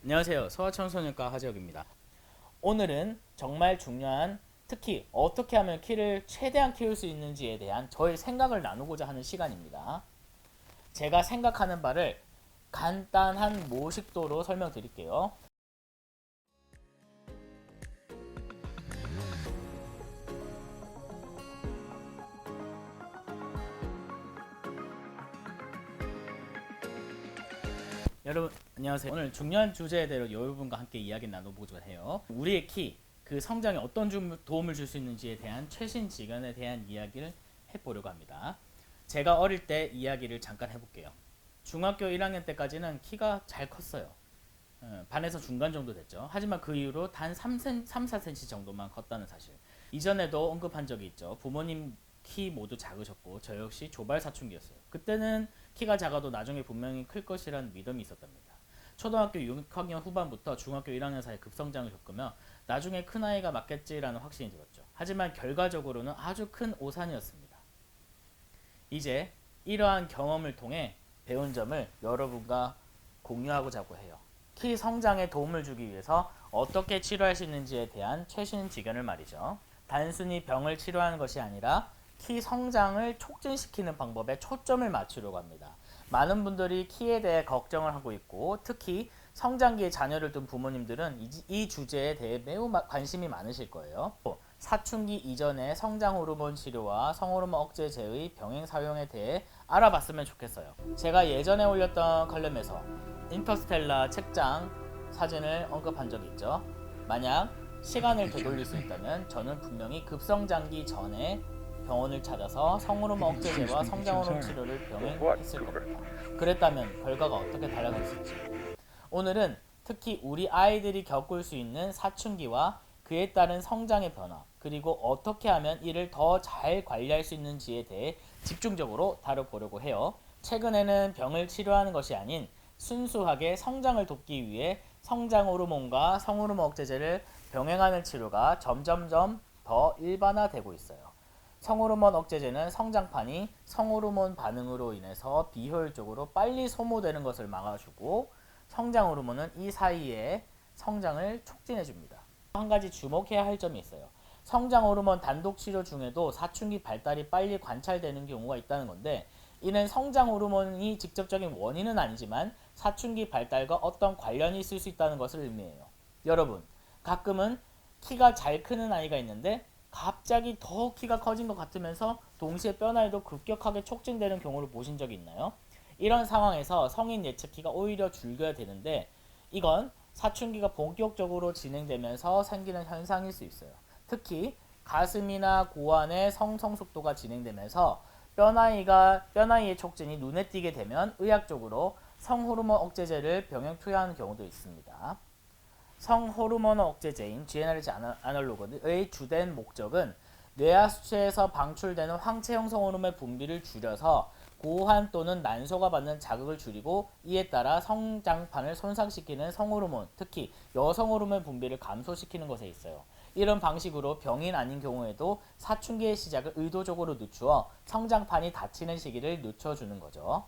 안녕하세요. 소아청소년과 하재혁입니다. 오늘은 정말 중요한, 특히 어떻게 하면 키를 최대한 키울 수 있는지에 대한 저의 생각을 나누고자 하는 시간입니다. 제가 생각하는 바를 간단한 모식도로 설명드릴게요. 여러분 안녕하세요. 오늘 중요한 주제에 대해 여러분과 함께 이야기 나눠보고자 해요. 우리의 키, 그 성장에 어떤 도움을 줄 수 있는지에 대한 최신 지견에 대한 이야기를 해보려고 합니다. 제가 어릴 때 이야기를 잠깐 해볼게요. 중학교 1학년 때까지는 키가 잘 컸어요. 반에서 중간 정도 됐죠. 하지만 그 이후로 단 4cm 정도만 컸다는 사실. 이전에도 언급한 적이 있죠. 부모님 키 모두 작으셨고 저 역시 조발 사춘기였어요. 그때는 키가 작아도 나중에 분명히 클 것이라는 믿음이 있었답니다. 초등학교 6학년 후반부터 중학교 1학년 사이 급성장을 겪으며 나중에 큰 아이가 맞겠지라는 확신이 들었죠. 하지만 결과적으로는 아주 큰 오산이었습니다. 이제 이러한 경험을 통해 배운 점을 여러분과 공유하고자 해요. 키 성장에 도움을 주기 위해서 어떻게 치료할 수 있는지에 대한 최신 지견을 말이죠. 단순히 병을 치료하는 것이 아니라 키 성장을 촉진시키는 방법에 초점을 맞추려고 합니다. 많은 분들이 키에 대해 걱정을 하고 있고 특히 성장기에 자녀를 둔 부모님들은 이 주제에 대해 매우 관심이 많으실 거예요. 사춘기 이전의 성장 호르몬 치료와 성호르몬 억제제의 병행 사용에 대해 알아봤으면 좋겠어요. 제가 예전에 올렸던 칼럼에서 인터스텔라 책장 사진을 언급한 적이 있죠. 만약 시간을 되돌릴 수 있다면 저는 분명히 급성장기 전에 병원을 찾아서 성호르몬 억제제와 성장호르몬 치료를 병행했을 겁니다. 그랬다면 결과가 어떻게 달라졌을지. 오늘은 특히 우리 아이들이 겪을 수 있는 사춘기와 그에 따른 성장의 변화, 그리고 어떻게 하면 이를 더 잘 관리할 수 있는지에 대해 집중적으로 다뤄보려고 해요. 최근에는 병을 치료하는 것이 아닌 순수하게 성장을 돕기 위해 성장 호르몬과 성호르몬 억제제를 병행하는 치료가 점점점 더 일반화되고 있어요. 성호르몬 억제제는 성장판이 성호르몬 반응으로 인해서 비효율적으로 빨리 소모되는 것을 막아주고 성장 호르몬은 이 사이에 성장을 촉진해줍니다. 한 가지 주목해야 할 점이 있어요. 성장 호르몬 단독 치료 중에도 사춘기 발달이 빨리 관찰되는 경우가 있다는 건데 이는 성장 호르몬이 직접적인 원인은 아니지만 사춘기 발달과 어떤 관련이 있을 수 있다는 것을 의미해요. 여러분, 가끔은 키가 잘 크는 아이가 있는데 갑자기 더 키가 커진 것 같으면서 동시에 뼈나이도 급격하게 촉진되는 경우를 보신 적이 있나요? 이런 상황에서 성인 예측키가 오히려 줄여야 되는데 이건 사춘기가 본격적으로 진행되면서 생기는 현상일 수 있어요. 특히 가슴이나 고환의 성성숙도가 진행되면서 뼈나이의 촉진이 눈에 띄게 되면 의학적으로 성호르몬 억제제를 병행 투여하는 경우도 있습니다. 성호르몬 억제제인 GnRH 아날로그의 주된 목적은 뇌하 수체에서 방출되는 황체형 성호르몬의 분비를 줄여서 고환 또는 난소가 받는 자극을 줄이고 이에 따라 성장판을 손상시키는 성호르몬, 특히 여성 호르몬 분비를 감소시키는 것에 있어요. 이런 방식으로 병인 아닌 경우에도 사춘기의 시작을 의도적으로 늦추어 성장판이 닫히는 시기를 늦춰주는 거죠.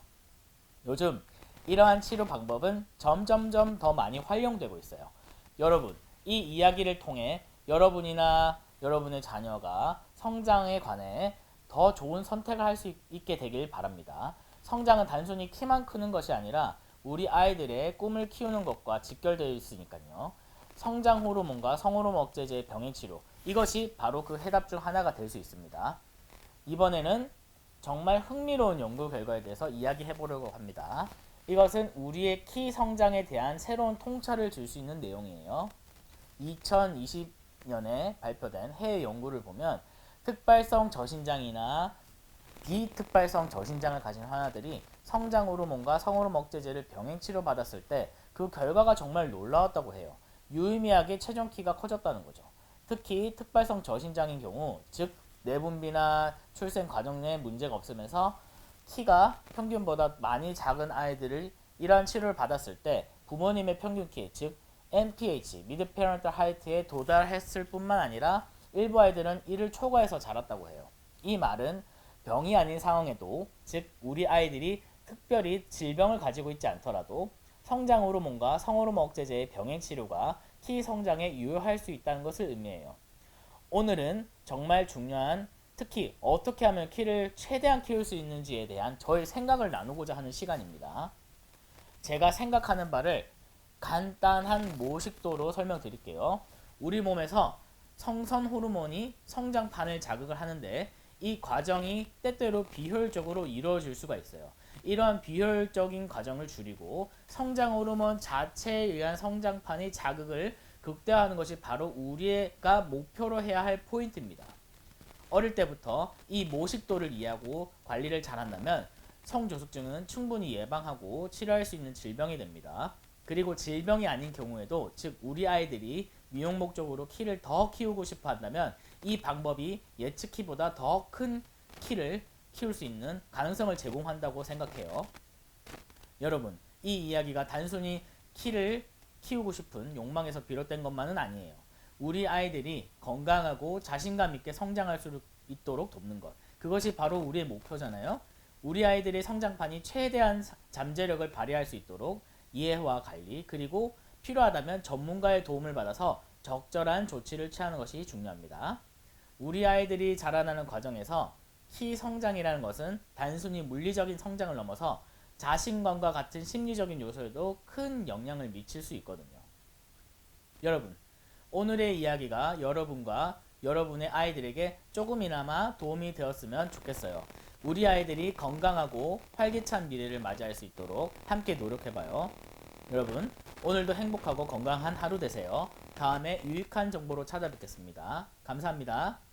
요즘 이러한 치료 방법은 점점점 더 많이 활용되고 있어요. 여러분, 이 이야기를 통해 여러분이나 여러분의 자녀가 성장에 관해 더 좋은 선택을 할 수 있게 되길 바랍니다. 성장은 단순히 키만 크는 것이 아니라 우리 아이들의 꿈을 키우는 것과 직결되어 있으니까요. 성장 호르몬과 성호르몬 억제제의 병행 치료, 이것이 바로 그 해답 중 하나가 될 수 있습니다. 이번에는 정말 흥미로운 연구 결과에 대해서 이야기해 보려고 합니다. 이것은 우리의 키 성장에 대한 새로운 통찰을 줄 수 있는 내용이에요. 2020년에 발표된 해외 연구를 보면 특발성 저신장이나 비특발성 저신장을 가진 환자들이 성장 호르몬과 성호르몬 억제제를 병행 치료받았을 때 그 결과가 정말 놀라웠다고 해요. 유의미하게 체중 키가 커졌다는 거죠. 특히 특발성 저신장인 경우, 즉 내분비나 출생 과정 내 문제가 없으면서 키가 평균보다 많이 작은 아이들을 이러한 치료를 받았을 때 부모님의 평균 키, 즉 MPH, 미드 페런탈 하이트에 도달했을 뿐만 아니라 일부 아이들은 이를 초과해서 자랐다고 해요. 이 말은 병이 아닌 상황에도, 즉 우리 아이들이 특별히 질병을 가지고 있지 않더라도 성장 호르몬과 성호르몬 억제제의 병행 치료가 키 성장에 유효할 수 있다는 것을 의미해요. 오늘은 정말 중요한, 특히 어떻게 하면 키를 최대한 키울 수 있는지에 대한 저의 생각을 나누고자 하는 시간입니다. 제가 생각하는 바를 간단한 모식도로 설명드릴게요. 우리 몸에서 성선 호르몬이 성장판을 자극을 하는데 이 과정이 때때로 비효율적으로 이루어질 수가 있어요. 이러한 비효율적인 과정을 줄이고 성장 호르몬 자체에 의한 성장판의 자극을 극대화하는 것이 바로 우리가 목표로 해야 할 포인트입니다. 어릴 때부터 이 모식도를 이해하고 관리를 잘한다면 성조숙증은 충분히 예방하고 치료할 수 있는 질병이 됩니다. 그리고 질병이 아닌 경우에도, 즉 우리 아이들이 미용 목적으로 키를 더 키우고 싶어 한다면 이 방법이 예측 키보다 더 큰 키를 키울 수 있는 가능성을 제공한다고 생각해요. 여러분, 이 이야기가 단순히 키를 키우고 싶은 욕망에서 비롯된 것만은 아니에요. 우리 아이들이 건강하고 자신감 있게 성장할 수 있도록 돕는 것, 그것이 바로 우리의 목표잖아요. 우리 아이들의 성장판이 최대한 잠재력을 발휘할 수 있도록 이해와 관리, 그리고 필요하다면 전문가의 도움을 받아서 적절한 조치를 취하는 것이 중요합니다. 우리 아이들이 자라나는 과정에서 키 성장이라는 것은 단순히 물리적인 성장을 넘어서 자신감과 같은 심리적인 요소에도 큰 영향을 미칠 수 있거든요. 여러분, 오늘의 이야기가 여러분과 여러분의 아이들에게 조금이나마 도움이 되었으면 좋겠어요. 우리 아이들이 건강하고 활기찬 미래를 맞이할 수 있도록 함께 노력해봐요. 여러분, 오늘도 행복하고 건강한 하루 되세요. 다음에 유익한 정보로 찾아뵙겠습니다. 감사합니다.